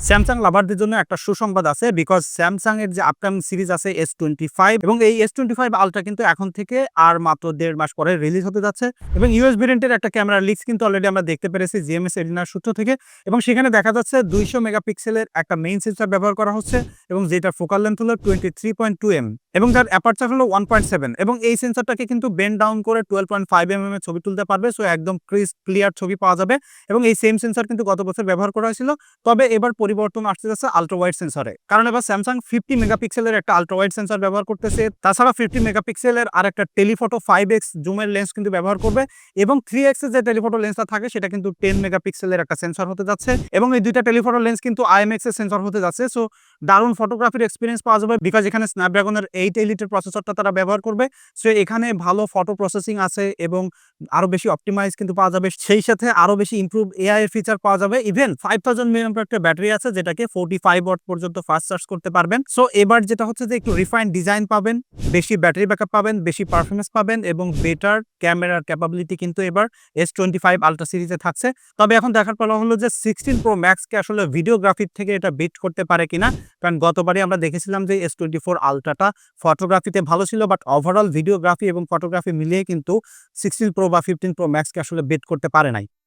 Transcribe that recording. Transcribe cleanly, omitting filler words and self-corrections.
Samsung লাভারদের জন্য একটা সুসংবাদ আছে বিকজ স্যামসাং এর যে আপকামিং সিরিজ আছে S25 এবং এই S25 আলট্রা কিন্তু এখন থেকে আর মাত্র 1.5 মাস পরে রিলিজ হতে যাচ্ছে এবং ইউএস ভেরিয়েন্টের একটা ক্যামেরা লিক্স কিন্তু অলরেডি আমরা দেখতে পেরেছি জিএমএস এরিনার সূত্র থেকে এবং সেখানে দেখা যাচ্ছে 200 মেগাপিক্সেলের একটা মেইন সেন্সর ব্যবহার করা হচ্ছে এবং যেটা ফোকাল লেন্থ হলো 23.2 এম এবং যার অ্যাপারচার হলো 1.7 এবং এই সেন্সরটাকে কিন্তু বেন্ড ডাউন করে 12.5 এর ছবি তুলতে পারবে, সো একদম ক্লিয়ার ছবি পাওয়া যাবে এবং এই সেম সেন্সর কিন্তু গত বছর ব্যবহার করা হয়েছিল। তবে এবার পরিবর্তন আসতে যাচ্ছে আলট্রা ওয়াইড সেন্সরে, কারণ এবার স্যামসাং 50 মেগাপিক্সেলের একটা আলট্রা ওয়াইড সেন্সর ব্যবহার করতেছে। তাছাড়া 50 মেগাপিক্সেলের আর একটা টেলিফটো 5x জুমের লেন্স কিন্তু ব্যবহার করবে এবং 3x এর যে টেলিফটো লেন্সটা থাকে সেটা কিন্তু 10 মেগাপিক্সেলের একটা সেন্সর হতে যাচ্ছে এবং এই দুইটা টেলিফটো লেন্স কিন্তু IMX এর সেন্সর হতে যাচ্ছে। সো দারুণ ফটোগ্রাফির এক্সপিরিয়েন্স পাওয়া যাবে বিকজ এখানে স্ন্যাপড্রাগনের 8 এলিটের প্রসেসরটা তারা ব্যবহার করবে। সো এখানে ভালো ফটো প্রসেসিং আছে এবং আরো বেশি অপটিমাইজ কিন্তু পাওয়া যাবে, সেই সাথে আরো বেশি ইমপ্রুভ এআই এর ফিচার পাওয়া যাবে। ইভেন 5000 mAh একটা ব্যাটারি আছে যেটাকে 45 ওয়াট পর্যন্ত ফাস্ট চার্জ করতে পারবেন। সো এবার যেটা হচ্ছে যে একটু রিফাইন্ড ডিজাইন পাবেন, বেশি ব্যাটারি ব্যাকআপ পাবেন, বেশি পারফরমেন্স পাবেন এবং বেটার ক্যামেরার ক্যাপাবিলিটি কিন্তু এবার S25 আলট্রা সিরিজে থাকছে। তবে এখন দেখার পালা হলো যে 16 প্রো ম্যাক্সকে আসলে ভিডিওগ্রাফির থেকে এটা বিট করতে পারে কিনা, কারণ গতবারই আমরা দেখেছিলাম যে S24 আলট্রাটা ফটোগ্রাফিতে ভালো ছিল বাট ওভারঅল ভিডিওগ্রাফি এবং ফটোগ্রাফি মিলিয়ে কিন্তু 16 প্রো বা 15 প্রো ম্যাক্সকে আসলে বিট করতে পারে নাই।